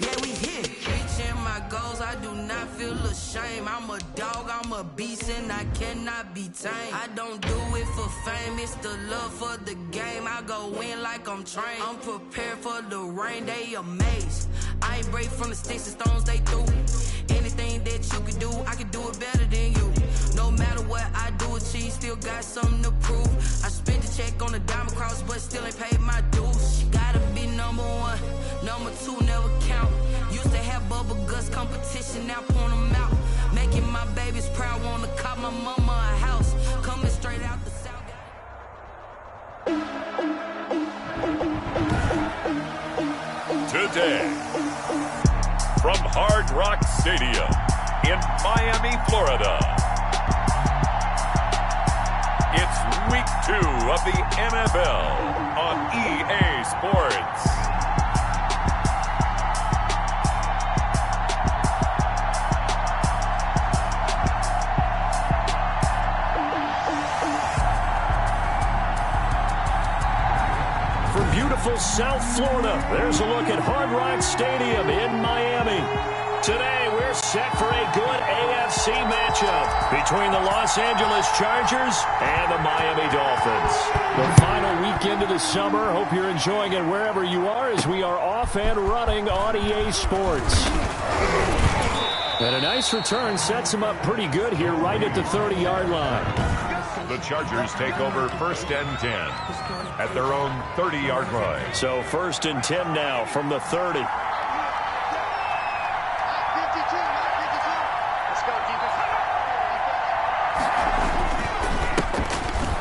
Yeah, we here. Reaching my goals, I do not feel ashamed. I'm a dog, I'm a beast, and I cannot be tamed. I don't do it for fame, it's the love for the game. I go in like I'm trained. I'm prepared for the rain, they amazed. I ain't break from the sticks and stones they threw. Anything that you can do, I can do it better than you. No matter what I do, achieve, still got something to prove. I spent the check on the diamond cross, but still ain't paid my dues. Gotta be number one, number two never count. Used to have bubble guts competition, now point them out. Making my babies proud, wanna cop my mama a house. Coming straight out the south. Today, from Hard Rock Stadium in Miami, Florida, it's Week 2 of the NFL on EA Sports. From beautiful South Florida, there's a look at Hard Rock Stadium in Miami. Today, we're set for a good AFC matchup between the Los Angeles Chargers and the Miami Dolphins. The final weekend of the summer. Hope you're enjoying it wherever you are as we are off and running on EA Sports. And a nice return sets them up pretty good here right at the 30-yard line. The Chargers take over 1st and 10 at their own 30-yard line. So 1st and 10 now from the 30.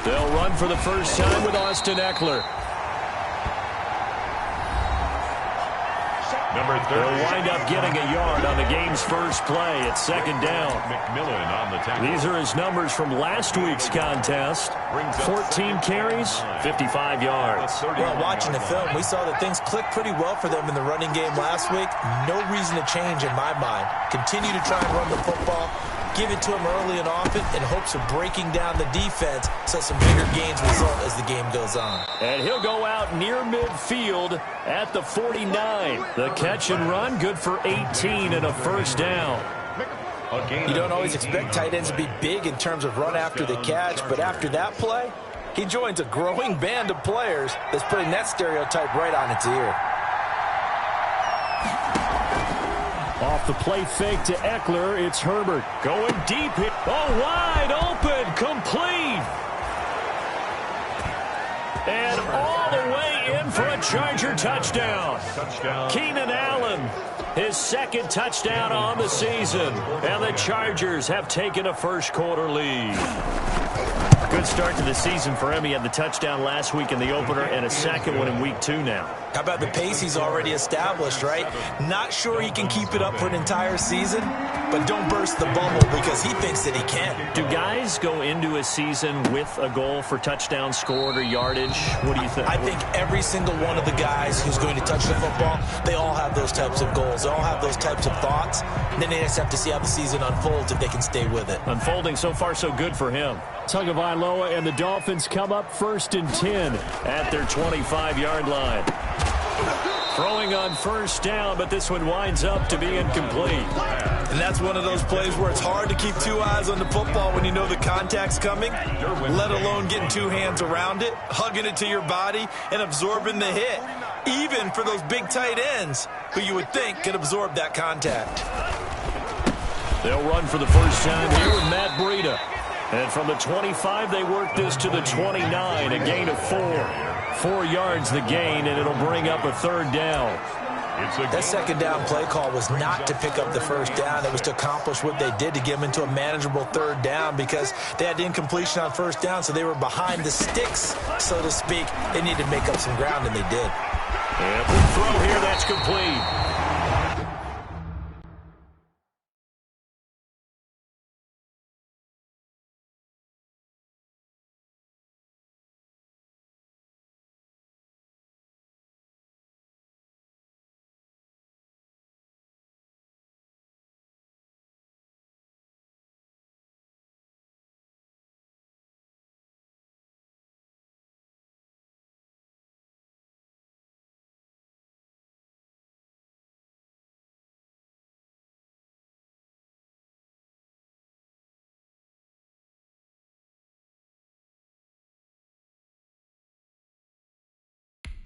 They'll run for the first time with Austin Eckler. Number 30. They'll wind up getting a yard on the game's first play at 2nd down. McMillan on the tackle. These are his numbers from last week's contest. 14 carries, 55 yards. Well, watching the film, we saw that things clicked pretty well for them in the running game last week. No reason to change in my mind. Continue to try and run the football. Give it to him early and often in hopes of breaking down the defense so some bigger gains result as the game goes on. And he'll go out near midfield at the 49. The catch and run, good for 18 and a first down. You don't always expect tight ends to be big in terms of run after the catch, but after that play, he joins a growing band of players that's putting that stereotype right on its ear. Off the play fake to Eckler, it's Herbert. Going deep. Oh, wide open. Complete. And all the way in for a Charger touchdown. Keenan Allen, his 2nd touchdown on the season. And the Chargers have taken a first-quarter lead. Good start to the season for him. He had the touchdown last week in the opener and a second one in Week 2 now. How about the pace he's already established, right? Not sure he can keep it up for an entire season, but don't burst the bubble because he thinks that he can. Do guys go into a season with a goal for touchdown scored or yardage? What do you think? I think every single one of the guys who's going to touch the football, they all have those types of goals. They all have those types of thoughts. And then they just have to see how the season unfolds if they can stay with it. Unfolding so far so good for him. Tagovailoa and the Dolphins come up 1st and 10 at their 25-yard line. Throwing on first down, but this one winds up to be incomplete. And that's one of those plays where it's hard to keep 2 eyes on the football when you know the contact's coming, let alone getting 2 hands around it, hugging it to your body, and absorbing the hit, even for those big tight ends who you would think could absorb that contact. They'll run for the first time here with Matt Breida. And from the 25, they work this to the 29, a gain of 4. 4 yards the gain, and it'll bring up a 3rd down. That 2nd down play call was not to pick up the first down. It was to accomplish what they did to get them into a manageable 3rd down because they had incompletion on first down, so they were behind the sticks, so to speak. They needed to make up some ground, and they did. And the throw here, that's complete.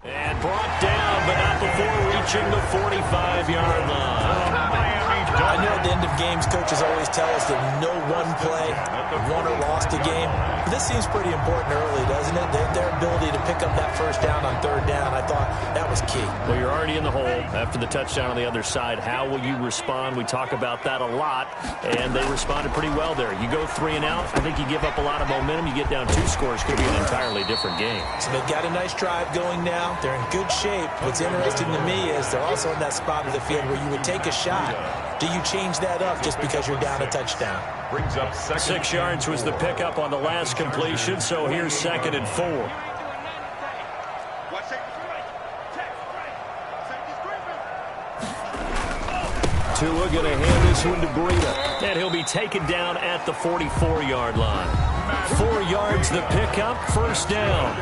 And brought down, but not before reaching the 45-yard line. I know at the end of games, coaches always tell us that no one play won or lost a game. But this seems pretty important early, doesn't it? Their ability to pick up that first down on third down, I thought that was key. Well, you're already in the hole after the touchdown on the other side. How will you respond? We talk about that a lot, and they responded pretty well there. You go 3 and out, I think you give up a lot of momentum. You get down 2 scores, could be an entirely different game. So they've got a nice drive going now. They're in good shape. What's interesting to me is they're also in that spot of the field where you would take a shot. Do you change that up just because you're down a touchdown? Brings up 6 yards was the pickup on the last completion, so here's 2nd and 4. Tua going to hand this one to Breida, and he'll be taken down at the 44-yard line. 4 yards the pickup, first down.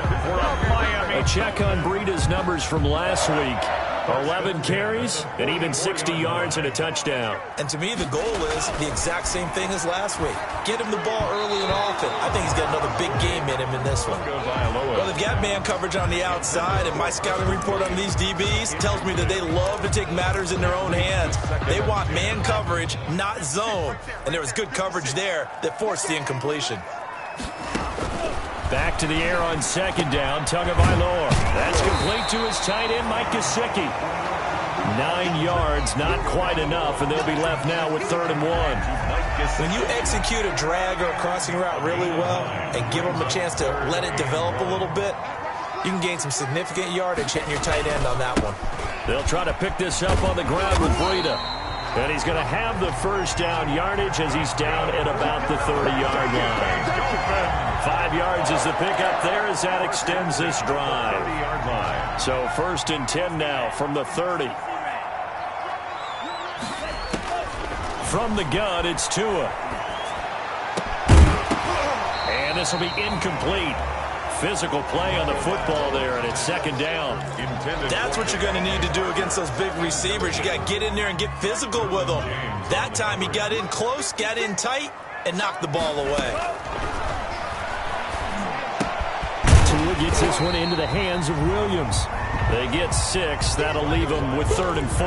A check on Breida's numbers from last week. 11 carries and even 60 yards and a touchdown. And to me, the goal is the exact same thing as last week. Get him the ball early and often. I think he's got another big game in him in this one. Well, they've got man coverage on the outside, and my scouting report on these DBs tells me that they love to take matters in their own hands. They want man coverage, not zone. And there was good coverage there that forced the incompletion. Back to the air on 2nd down, Tagovailoa. That's complete to his tight end, Mike Gesicki. 9 yards, not quite enough, and they'll be left now with 3rd and 1. When you execute a drag or a crossing route really well and give them a chance to let it develop a little bit, you can gain some significant yardage hitting your tight end on that one. They'll try to pick this up on the ground with Breida. And he's going to have the first down yardage as he's down at about the 30-yard line. 5 yards is the pickup there as that extends this drive. So 1st and 10 now from the 30. From the gun, it's Tua. And this will be incomplete. Physical play on the football there, and it's 2nd down. That's what you're going to need to do against those big receivers. You got to get in there and get physical with them. That time he got in close, got in tight, and knocked the ball away. Tua gets this one into the hands of Williams. They get 6. That'll leave them with 3rd and 4.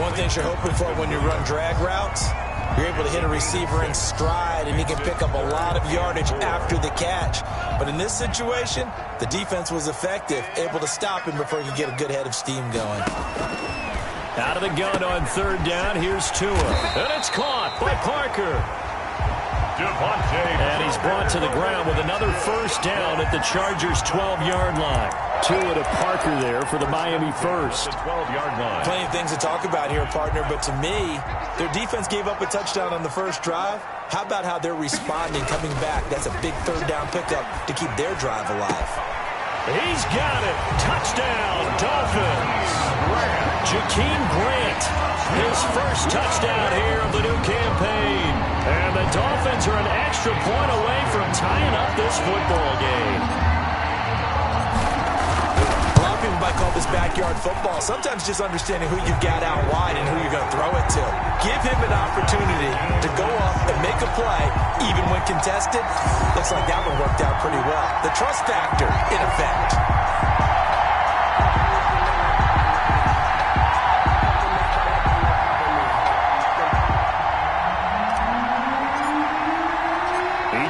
One thing you're hoping for when you run drag routes, you're able to hit a receiver in stride, and he can pick up a lot of yardage after the catch. But in this situation, the defense was effective, able to stop him before he could get a good head of steam going. Out of the gun on 3rd down, here's Tua. And it's caught by Parker. And he's brought to the ground with another first down at the Chargers' 12-yard line. Tua to Parker there for the Miami first. 12-yard line. Plenty of things to talk about here, partner, but to me, their defense gave up a touchdown on the first drive. How about how they're responding, coming back? That's a big 3rd down pickup to keep their drive alive. He's got it. Touchdown, Dolphins. Jakeem Grant, his first touchdown here of the new campaign. And the Dolphins are an extra point away from tying up this football game. A lot of people might call this backyard football. Sometimes just understanding who you've got out wide and who you're going to throw it to. Give him an opportunity to go up and make a play, even when contested. Looks like that one worked out pretty well. The trust factor, in effect.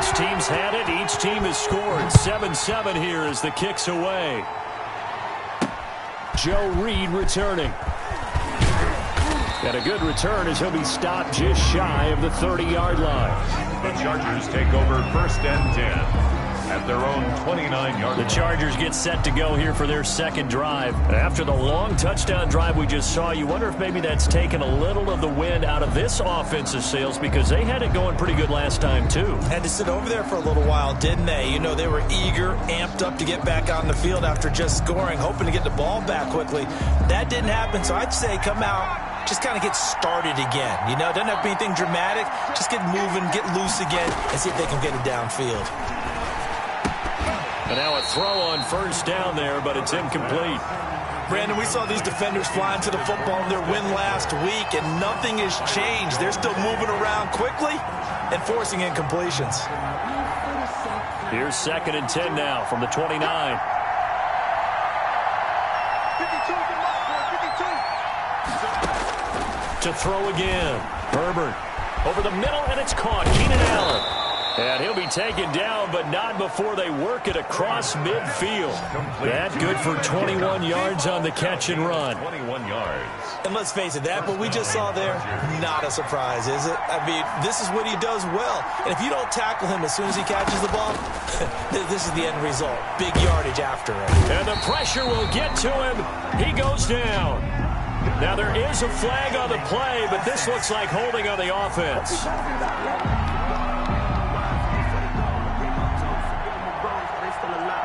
Each team's had it. Each team has scored. 7-7 here as the kick's away. Joe Reed returning. Got a good return as he'll be stopped just shy of the 30-yard line. The Chargers take over 1st and 10 at their own 29-yard line. The Chargers get set to go here for their 2nd drive. After the long touchdown drive we just saw, you wonder if maybe that's taken a little of the wind out of this offensive sails because they had it going pretty good last time too. Had to sit over there for a little while, didn't they? You know, they were eager, amped up to get back on the field after just scoring, hoping to get the ball back quickly. That didn't happen, so I'd say come out, just kind of get started again. You know, doesn't have to be anything dramatic. Just get moving, get loose again, and see if they can get it downfield. And now a throw on 1st down there, but it's incomplete. Brandon, we saw these defenders flying to the football in their win last week, and nothing has changed. They're still moving around quickly and forcing incompletions. Here's 2nd and 10 now from the 29. To throw again. Herbert over the middle, and it's caught. Keenan Allen. And he'll be taken down, but not before they work it across midfield. That good for 21 yards on the catch and run. 21 yards. And let's face it, that what we just saw there, not a surprise, is it? I mean, this is what he does well. And if you don't tackle him as soon as he catches the ball, this is the end result. Big yardage after it. And the pressure will get to him. He goes down. Now there is a flag on the play, but this looks like holding on the offense.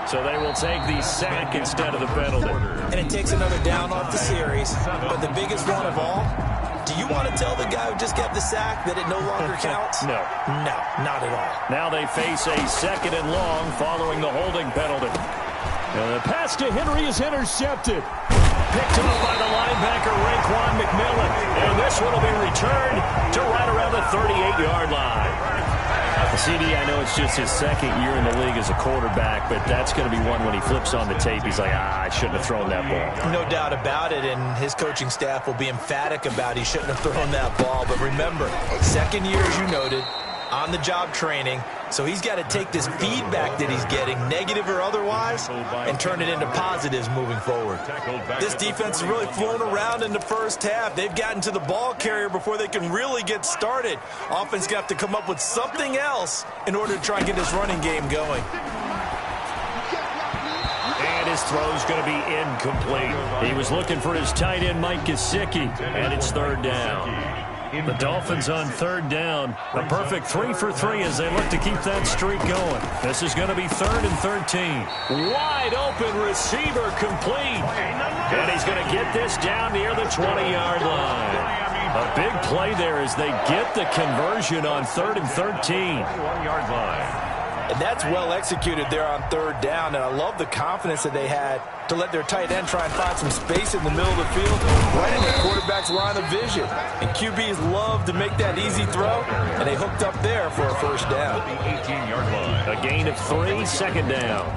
So they will take the sack instead of the penalty. And it takes another down off the series. But the biggest one of all, do you want to tell the guy who just got the sack that it no longer counts? No. No, not at all. Now they face a 2nd and long following the holding penalty. And the pass to Henry is intercepted. Picked off by the linebacker, Raekwon McMillan. And this one will be returned to right around the 38-yard line. CD, I know it's just his 2nd year in the league as a quarterback, but that's going to be one when he flips on the tape. He's like, I shouldn't have thrown that ball. No doubt about it, and his coaching staff will be emphatic about he shouldn't have thrown that ball. But remember, 2nd year, as you noted, on-the-job training. So he's got to take this feedback that he's getting, negative or otherwise, and turn it into positives moving forward. This defense has really flown around in the first half. They've gotten to the ball carrier before they can really get started. Offense got to come up with something else in order to try and get this running game going. And his throw's going to be incomplete. He was looking for his tight end, Mike Gesicki, and it's 3rd down. The Dolphins on 3rd down. A perfect 3 for 3 as they look to keep that streak going. This is going to be 3rd and 13. Wide open receiver complete. And he's going to get this down near the 20-yard line. A big play there as they get the conversion on 3rd and 13. 1-yard line. And that's well executed there on 3rd down. And I love the confidence that they had to let their tight end try and find some space in the middle of the field, right in the quarterback's line of vision. And QBs love to make that easy throw, and they hooked up there for a 1st down. The 18-yard line. A gain of 3, 2nd down.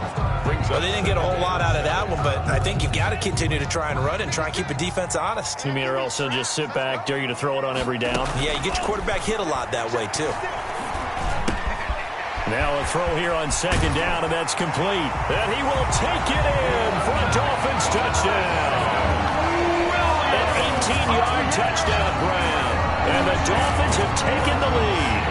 Well, they didn't get a whole lot out of that one, but I think you've got to continue to try and run and try and keep a defense honest. You mean or also just sit back, dare you to throw it on every down? Yeah, you get your quarterback hit a lot that way, too. Now a throw here on 2nd down, and that's complete. And he will take it in for a Dolphins touchdown. An 18-yard touchdown grab. And the Dolphins have taken the lead.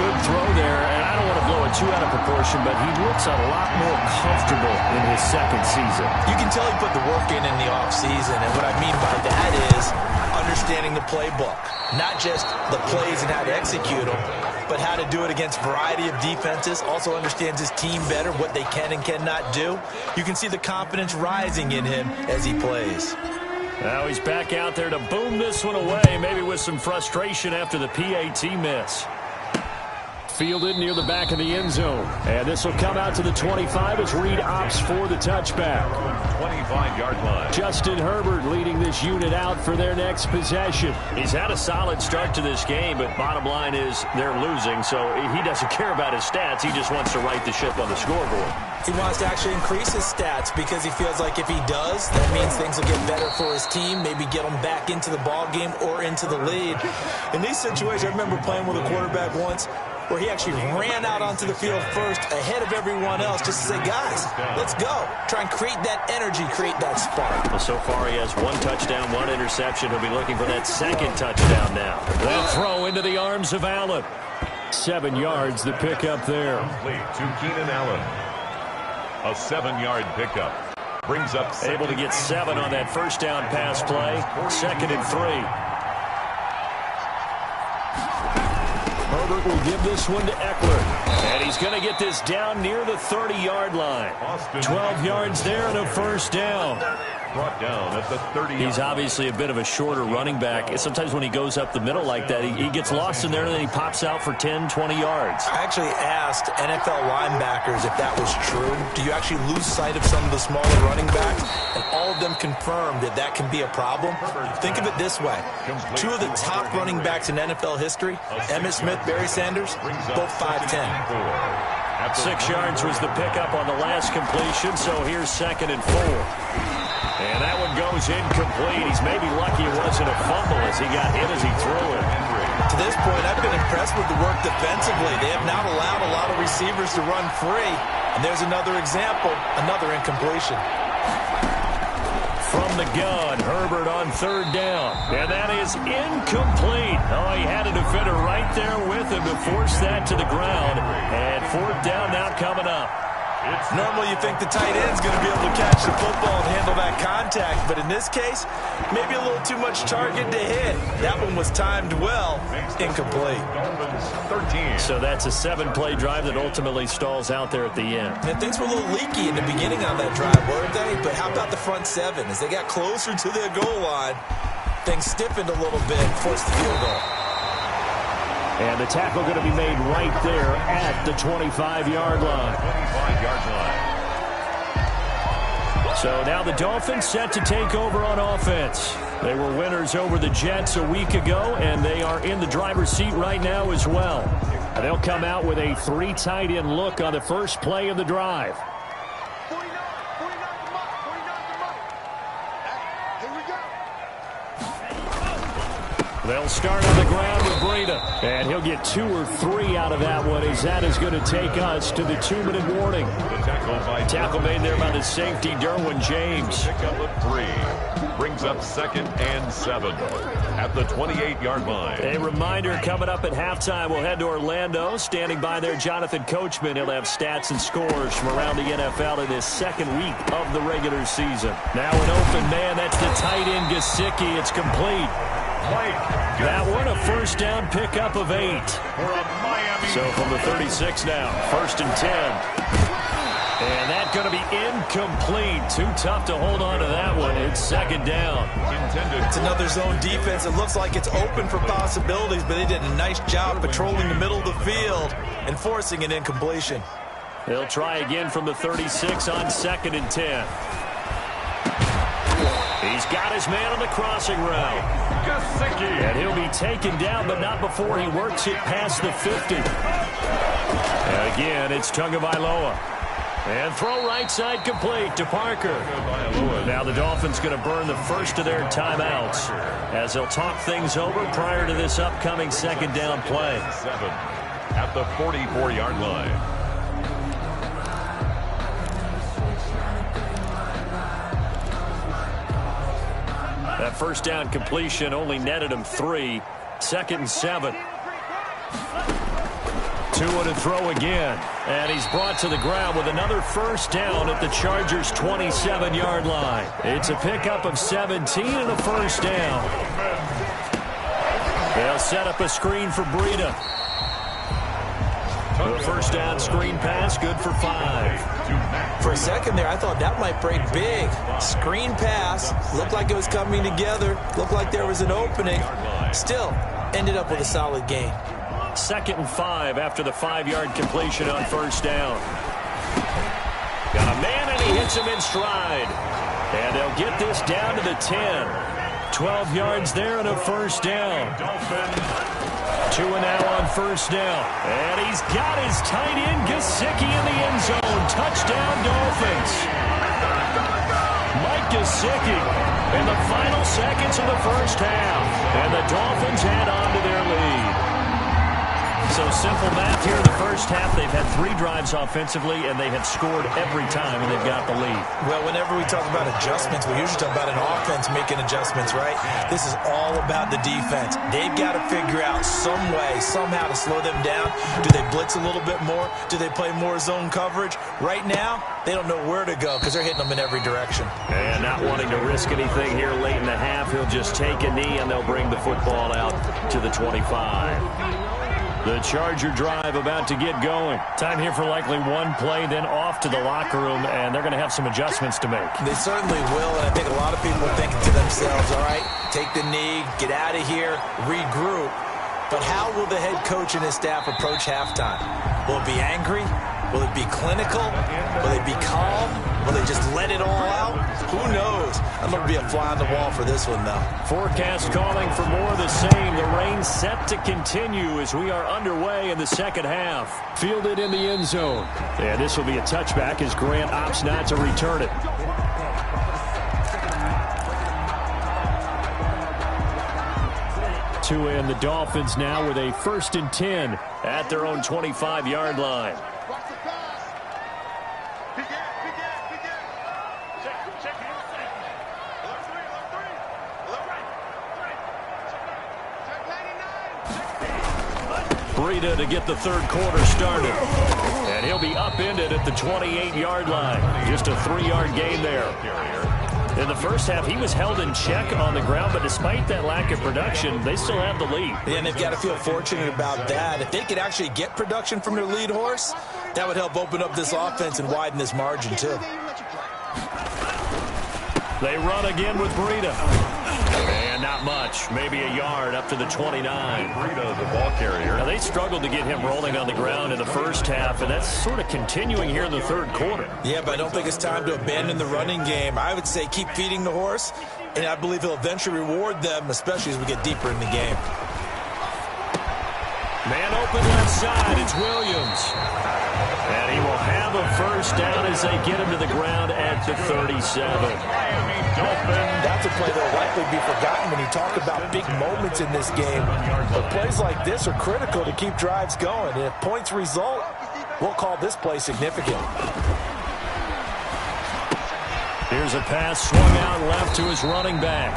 Good throw there, and I don't want to blow it too out of proportion, but he looks a lot more comfortable in his 2nd season. You can tell he put the work in the offseason, and what I mean by that is understanding the playbook. Not just the plays and how to execute them, but how to do it against a variety of defenses. Also understands his team better, what they can and cannot do. You can see the confidence rising in him as he plays. Now he's back out there to boom this one away, maybe with some frustration after the PAT miss. Fielded near the back of the end zone. And this will come out to the 25 as Reed opts for the touchback. 25-yard line. Justin Herbert leading this unit out for their next possession. He's had a solid start to this game, but bottom line is they're losing, so he doesn't care about his stats. He just wants to right the ship on the scoreboard. He wants to actually increase his stats because he feels like if he does, that means things will get better for his team, maybe get them back into the ball game or into the lead. In these situations, I remember playing with a quarterback once where he actually ran out onto the field first ahead of everyone else just to say, guys, let's go. Try and create that energy, create that spark. Well, so far he has 1 touchdown, 1 interception. He'll be looking for that 2nd touchdown now. That throw into the arms of Allen. 7 yards, the pickup there. Complete to Keenan Allen. A 7-yard pickup. Brings up able to get 7 on that 1st down pass play. 2nd and 3. Herbert will give this one to Eckler. And he's going to get this down near the 30-yard line. 12 yards there and a 1st down. Brought down at the 30. He's obviously a bit of a shorter running back. Sometimes when he goes up the middle like that, he gets lost in there and then he pops out for 10, 20 yards. I actually asked NFL linebackers if that was true. Do you actually lose sight of some of the smaller running backs? And all of them confirmed that that can be a problem. Think of it this way. 2 of the top running backs in NFL history, Emmitt Smith, Barry Sanders, both 5'10". 6 yards was the pickup on the last completion, so here's 2nd and 4. And that one goes incomplete. He's maybe lucky it wasn't a fumble as he got hit as he threw it. To this point, I've been impressed with the work defensively. They have not allowed a lot of receivers to run free. And there's another example, another incompletion. From the gun, Herbert on 3rd down. And that is incomplete. Oh, he had a defender right there with him to force that to the ground. And 4th down now coming up. Normally you think the tight end's going to be able to catch the football and handle that contact, but in this case, maybe a little too much target to hit. That one was timed well, incomplete. 13. So that's a 7-play drive that ultimately stalls out there at the end. And things were a little leaky in the beginning on that drive, weren't they? But how about the front 7? As they got closer to their goal line, things stiffened a little bit, forced the field goal. And the tackle going to be made right there at the 25-yard line. 25-yard line. So now the Dolphins set to take over on offense. They were winners over the Jets a week ago, and they are in the driver's seat right now as well. And they'll come out with a 3 tight end look on the first play of the drive. They'll start on the ground with Breida. And he'll get 2 or 3 out of that one as that is going to take us to the 2-minute warning. Tackle made there by the safety, Derwin James. Pickup of 3. Brings up 2nd and 7 at the 28-yard line. A reminder coming up at halftime. We'll head to Orlando. Standing by there, Jonathan Coachman. He'll have stats and scores from around the NFL in his 2nd week of the regular season. Now an open man. That's the tight end, Gesicki. It's complete. That one, a 1st down pickup of 8. So from the 36 now, 1st and 10. And that's going to be incomplete. Too tough to hold on to that one. It's 2nd down. It's another zone defense. It looks like it's open for possibilities, but they did a nice job patrolling the middle of the field and forcing an incompletion. They'll try again from the 36 on 2nd and 10. He's got his man on the crossing route. And he'll be taken down, but not before he works it past the 50. And again, it's Tagovailoa. And throw right side complete to Parker. Now the Dolphins going to burn the first of their timeouts as they'll talk things over prior to this upcoming 2nd down play. 7 at the 44-yard line. That 1st down completion only netted him 3. 2nd and 7. Tua to throw again. And he's brought to the ground with another 1st down at the Chargers' 27-yard line. It's a pickup of 17 and a 1st down. They'll set up a screen for Breida. The 1st down screen pass, good for 5. For a second there, I thought that might break big. Screen pass, looked like it was coming together, looked like there was an opening. Still, ended up with a solid gain. 2nd and 5 after the 5-yard completion on 1st down. Got a man, and he hits him in stride. And they'll get this down to the 10. 12 yards there and a 1st down. Tua now on 1st down. And he's got his tight end, Gesicki, in the end zone. Touchdown, Dolphins. Mike Gesicki in the final seconds of the 1st half. And the Dolphins add on to their lead. So simple math here in the 1st half. They've had 3 drives offensively, and they have scored every time when they've got the lead. Well, whenever we talk about adjustments, we usually talk about an offense making adjustments, right? This is all about the defense. They've got to figure out some way, somehow to slow them down. Do they blitz a little bit more? Do they play more zone coverage? Right now, they don't know where to go because they're hitting them in every direction. And not wanting to risk anything here late in the half, he'll just take a knee, and they'll bring the football out to the 25. The Charger drive about to get going. Time here for likely one play, then off to the locker room, and they're going to have some adjustments to make. They certainly will, and I think a lot of people are thinking to themselves, all right, take the knee, get out of here, regroup. But how will the head coach and his staff approach halftime? Will it be angry? Will it be clinical? Will it be calm? Will they just let it all out? Who knows? I'm going to be a fly on the wall for this one, though. Forecast calling for more of the same. The rain set to continue as we are underway in the second half. Fielded in the end zone. And this will be a touchback as Grant opts not to return it. And the Dolphins now with a 1st and 10 at their own 25-yard line. Breida to get the third quarter started. And he'll be upended at the 28-yard line. Just a 3-yard gain there. In the first half, he was held in check on the ground, but despite that lack of production, they still have the lead. Yeah, and they've got to feel fortunate about that. If they could actually get production from their lead horse, that would help open up this offense and widen this margin, too. They run again with Breida. And not much. Maybe a yard up to the 29. Breida, the ball carrier. Now, they struggled to get him rolling on the ground in the first half, and that's sort of continuing here in the third quarter. Yeah, but I don't think it's time to abandon the running game. I would say keep feeding the horse, and I believe he'll eventually reward them, especially as we get deeper in the game. Man open left side. It's Williams. And he will have a first down as they get him to the ground at the 37. That's a play that will likely be forgotten when you talk about big moments in this game. But plays like this are critical to keep drives going. And if points result, we'll call this play significant. Here's a pass swung out left to his running back.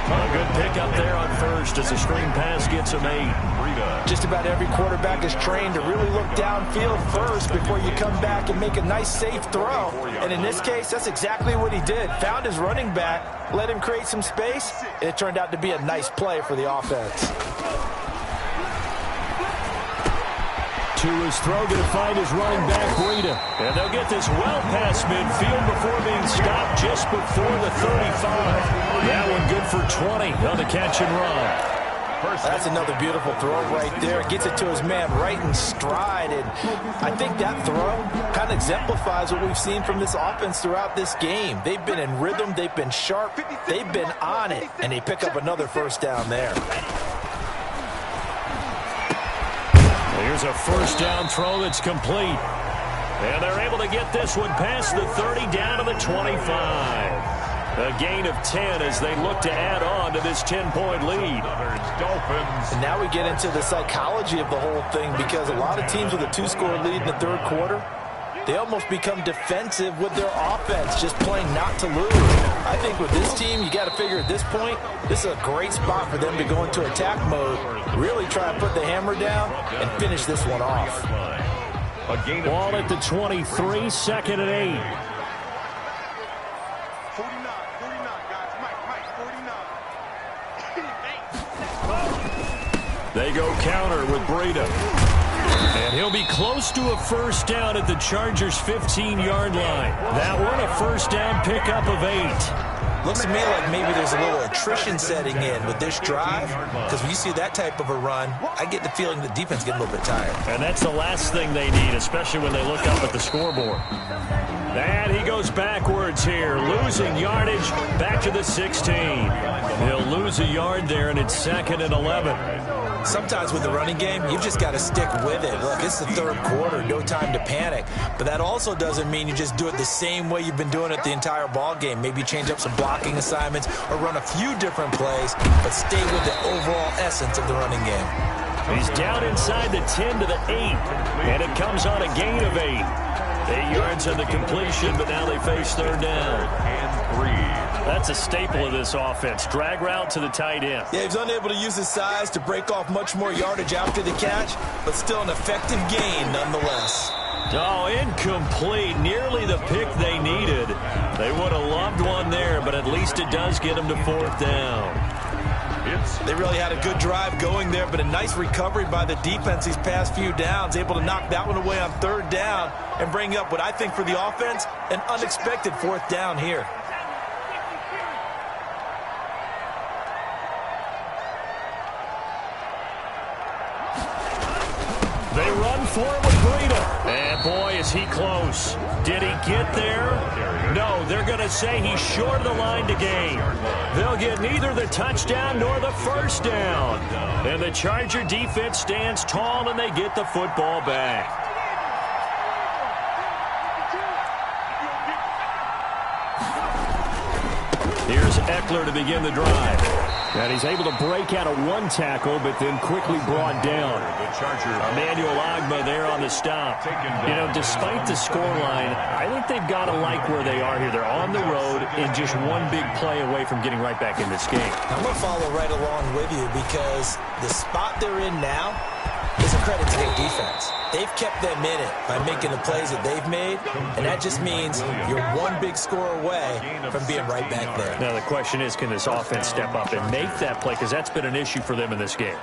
A good pickup there on first as the screen pass gets him 8. Just about every quarterback is trained to really look downfield first before you come back and make a nice, safe throw. And in this case, that's exactly what he did. Found his running back, let him create some space, and it turned out to be a nice play for the offense. To his throw, going to find his running back, Breida. And they'll get this well past midfield before being stopped just before the 35. That one good for 20 on the catch and run. That's another beautiful throw right there. Gets it to his man right in stride. And I think that throw kind of exemplifies what we've seen from this offense throughout this game. They've been in rhythm. They've been sharp. They've been on it. And they pick up another first down there. Here's a first down throw that's complete. And they're able to get this one past the 30 down to the 25. A gain of 10 as they look to add on to this 10-point lead. And now we get into the psychology of the whole thing because a lot of teams with a 2-score lead in the third quarter, they almost become defensive with their offense, just playing not to lose. I think with this team, you got to figure at this point, this is a great spot for them to go into attack mode, really try to put the hammer down and finish this one off. Ball at the 23, 2nd and 8. They go counter with Breida. And he'll be close to a first down at the Chargers' 15-yard line. That one a first down pickup of 8. Looks to me like maybe there's a little attrition setting in with this drive, because when you see that type of a run, I get the feeling the defense getting a little bit tired. And that's the last thing they need, especially when they look up at the scoreboard. And he goes backwards here, losing yardage back to the 16. He'll lose a yard there, and it's 2nd and 11. Sometimes with the running game, you've just got to stick with it. Look, it's the third quarter, no time to panic. But that also doesn't mean you just do it the same way you've been doing it the entire ball game. Maybe change up some blocking assignments or run a few different plays, but stay with the overall essence of the running game. He's down inside the 10 to the 8, and it comes on a gain of 8. 8 yards on the completion, but now they face third down. And 3. That's a staple of this offense. Drag route to the tight end. Yeah, he's unable to use his size to break off much more yardage after the catch, but still an effective gain nonetheless. Oh, incomplete. Nearly the pick they needed. They would have loved one there, but at least it does get them to fourth down. They really had a good drive going there, but a nice recovery by the defense these past few downs, able to knock that one away on third down and bring up what I think for the offense, an unexpected fourth down here. They run for it with Breida. And boy, is he close. Did he get there? No, they're going to say he's short of the line to gain. They'll get neither the touchdown nor the first down. And the Charger defense stands tall, and they get the football back. Here's Eckler to begin the drive. And he's able to break out of one tackle, but then quickly brought down. Emmanuel Ogbah there on the stop. You know, despite the scoreline, I think they've got to like where they are here. They're on the road and just one big play away from getting right back in this game. I'm going to follow right along with you because the spot they're in now is a credit to their defense. They've kept them in it by making the plays that they've made, and that just means you're one big score away from being right back there. Now the question is, can this offense step up and make that play? Because that's been an issue for them in this game.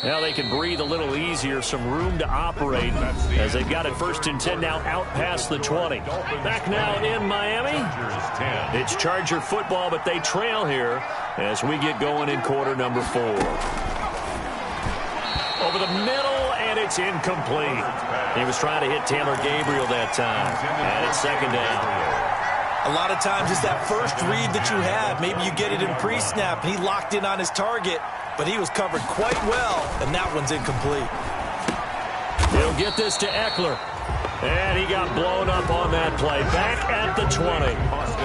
Now they can breathe a little easier, some room to operate as they've got it 1st and 10 now out past the 20. Back now in Miami. It's Charger football, but they trail here as we get going in quarter number 4. Over the middle, and it's incomplete. He was trying to hit Taylor Gabriel that time, and it's 2nd down. A lot of times it's that first read that you have. Maybe you get it in pre-snap, and he locked in on his target, but he was covered quite well, and that one's incomplete. He'll get this to Eckler. And he got blown up on that play. Back at the 20.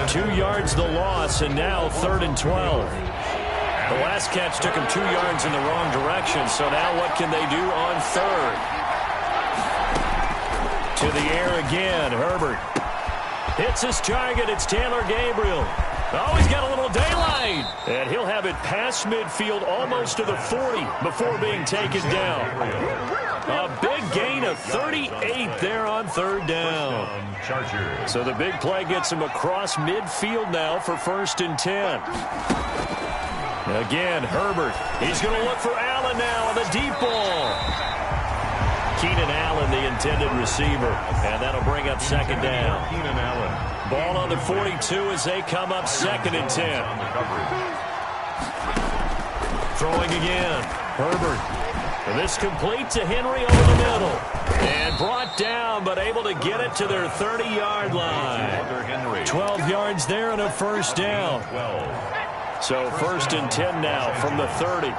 2 yards the loss, and now 3rd and 12. The last catch took him 2 yards in the wrong direction, so now what can they do on 3rd? To the air again, Herbert. Hits his target, it's Taylor Gabriel. Oh, he's got a little daylight. And he'll have it past midfield almost to the 40 before being taken down. A big gain of 38 there on 3rd down. So the big play gets him across midfield now for 1st and 10. Again, Herbert. He's going to look for Allen now on the deep ball. Keenan Allen, the intended receiver. And that'll bring up 2nd down. Keenan Allen. Ball on the 42 as they come up 2nd and 10. Throwing again. Herbert. And this complete to Henry over the middle. And brought down, but able to get it to their 30-yard line. 12 yards there and a 1st down. So 1st and 10 now from the 30.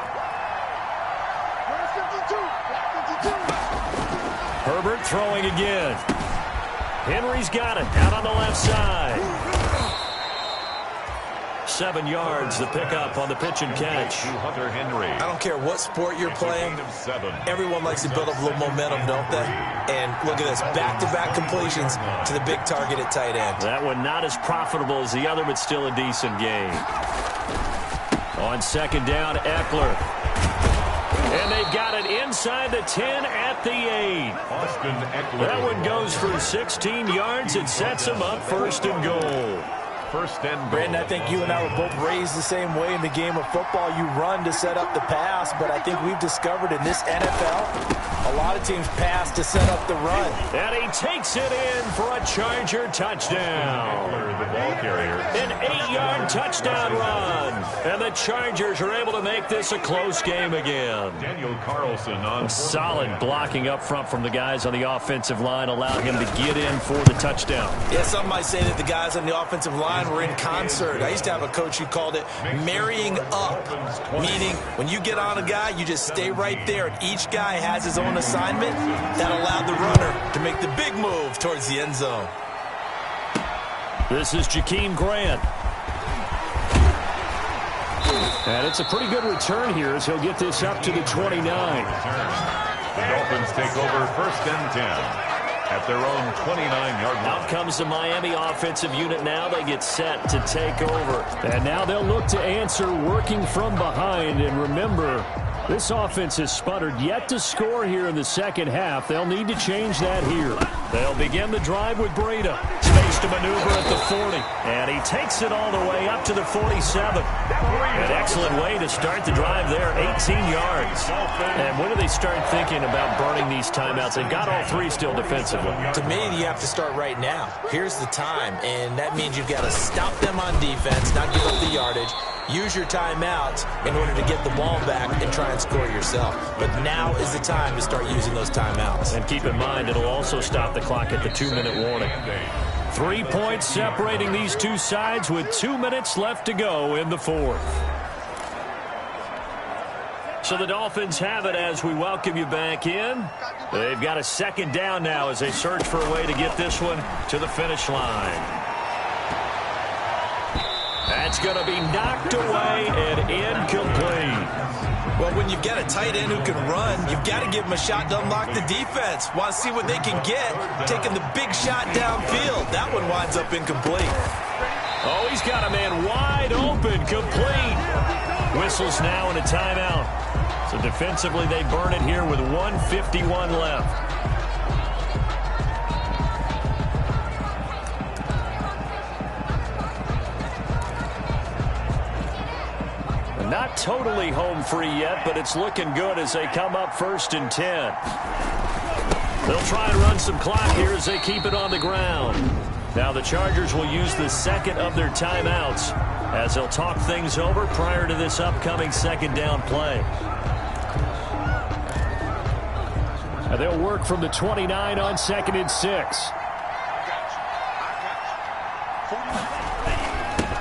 Herbert throwing again. Henry's got it out on the left side. 7 yards, the pickup on the pitch and catch. I don't care what sport you're playing. Everyone likes to build up a little momentum, don't they? And look at this, back-to-back completions to the big target at tight end. That one not as profitable as the other, but still a decent game. On 2nd down, Eckler. And they've got it inside the 10 at the 8. Austin Eckler. That one goes for 16 yards. It sets them up 1st and goal. Brandon, I think you and I were both raised the same way in the game of football. You run to set up the pass, but I think we've discovered in this NFL, a lot of teams pass to set up the run. And he takes it in for a Charger touchdown. The ball carrier. An 8-yard touchdown run. And the Chargers are able to make this a close game again. Daniel Carlson on solid blocking up front from the guys on the offensive line allowed him to get in for the touchdown. Yeah, some might say that the guys on the offensive line were in concert. I used to have a coach who called it marrying up, meaning when you get on a guy, you just stay right there, and each guy has his own assignment. That allowed the runner to make the big move towards the end zone. This is Jakeem Grant. And it's a pretty good return here as he'll get this up to the 29. The Dolphins take over 1st and 10. At their own 29-yard line. Out comes the Miami offensive unit now. They get set to take over. And now they'll look to answer working from behind. And remember, This offense has sputtered yet to score here in the second half. They'll need to change that here. They'll begin the drive with Breida. Space to maneuver at the 40. And he takes it all the way up to the 47. An excellent way to start the drive there, 18 yards. And when do they start thinking about burning these timeouts? They've got all three still defensively. To me, you have to start right now. Here's the time, and that means you've got to stop them on defense, not give up the yardage. Use your timeouts in order to get the ball back and try and score yourself. But now is the time to start using those timeouts. And keep in mind, it'll also stop the clock at the 2-minute warning. 3 points separating these two sides with 2 minutes left to go in the fourth. So the Dolphins have it as we welcome you back in. They've got a second down now as they search for a way to get this one to the finish line. That's going to be knocked away and incomplete. Well, when you've got a tight end who can run, you've got to give him a shot to unlock the defense. Want to see what they can get, taking the big shot downfield. That one winds up incomplete. Oh, he's got a man wide open, complete. Whistles now and a timeout. So defensively, they burn it here with 1:51 left. Not totally home free yet, but it's looking good as they come up 1st and 10. They'll try and run some clock here as they keep it on the ground. Now the Chargers will use the second of their timeouts as they'll talk things over prior to this upcoming second down play. Now they'll work from the 29 on 2nd and 6.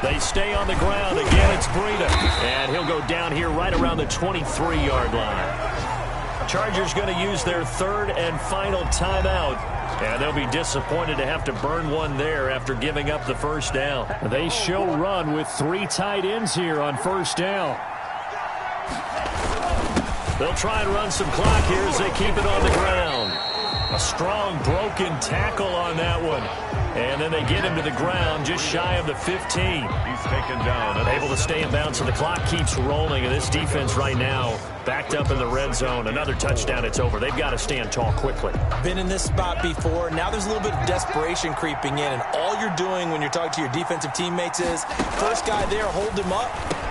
They stay on the ground. Again, it's Breida. And he'll go down here right around the 23-yard line. Chargers going to use their third and final timeout. And they'll be disappointed to have to burn one there after giving up the first down. They show run with 3 tight ends here on first down. They'll try and run some clock here as they keep it on the ground. A strong broken tackle on that one. And then they get him to the ground just shy of the 15. He's taken down. Able to stay in bounds, so the clock keeps rolling. And this defense right now backed up in the red zone. Another touchdown, it's over. They've got to stand tall quickly. Been in this spot before. Now there's a little bit of desperation creeping in. And all you're doing when you're talking to your defensive teammates is, first guy there, hold him up.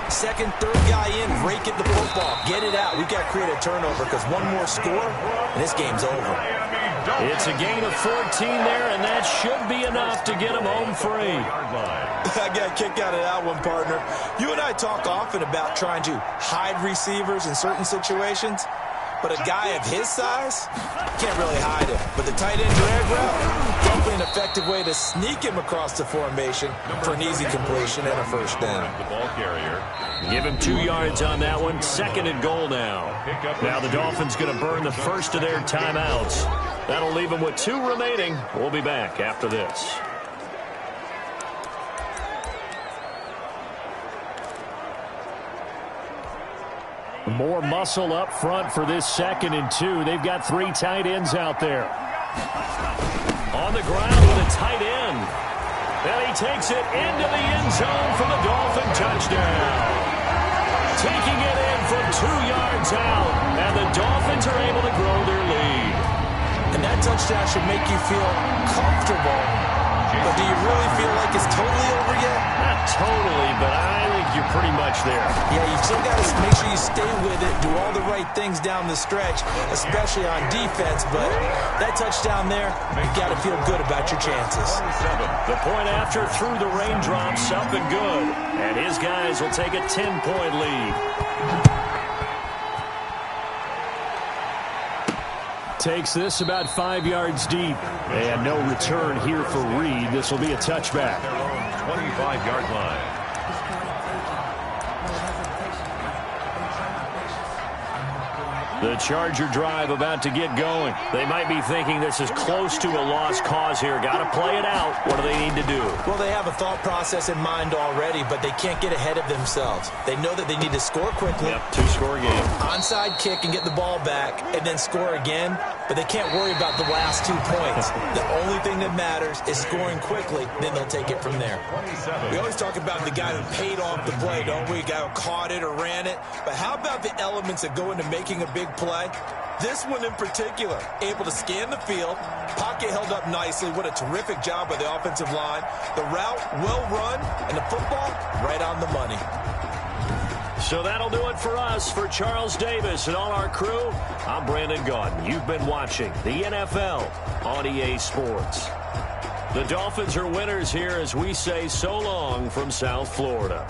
Second, third guy in, rake at the football. Get it out. We've got to create a turnover because one more score, and this game's over. It's a gain of 14 there, and that should be enough to get him home free. I got a kick out of that one, partner. You and I talk often about trying to hide receivers in certain situations, but a guy of his size can't really hide him. But the tight end drag route, definitely an effective way to sneak him across the formation for an easy completion and a first down. The ball carrier. Give him 2 yards on that one. 2nd and goal now. Now the Dolphins going to burn the first of their timeouts. That'll leave them with 2 remaining. We'll be back after this. More muscle up front for this 2nd and 2. They've got 3 tight ends out there. On the ground with a tight end. And he takes it into the end zone for the Dolphin touchdown. Taking it in from 2 yards out. And the Dolphins are able to grow their lead. And that touchdown should make you feel comfortable. But do you really feel like it's totally over yet? Not totally, but I think you're pretty much there. Yeah, you've still got to make sure you stay with it, do all the right things down the stretch, especially on defense. But that touchdown there, you've got to feel good about your chances. The point after through the raindrops, up and good. And his guys will take a 10-point lead. Takes this about 5 yards deep. And no return here for Reed. This will be a touchback. 25-yard line. The Charger drive about to get going. They might be thinking this is close to a lost cause here. Got to play it out. What do they need to do? Well, they have a thought process in mind already, but they can't get ahead of themselves. They know that they need to score quickly. Yep, two-score game. Onside kick and get the ball back and then score again, but they can't worry about the last 2 points. The only thing that matters is scoring quickly, then they'll take it from there. We always talk about the guy who paid off the play, don't we? The guy who caught it or ran it. But how about the elements that go into making a big play? This one in particular, able to scan the field, pocket held up nicely. What a terrific job by the offensive line. The route well run, and the football right on the money. So that'll do it for us. For Charles Davis and all our crew, I'm Brandon Gaudin. You've been watching the NFL on EA Sports. The Dolphins are winners here as we say so long from South Florida.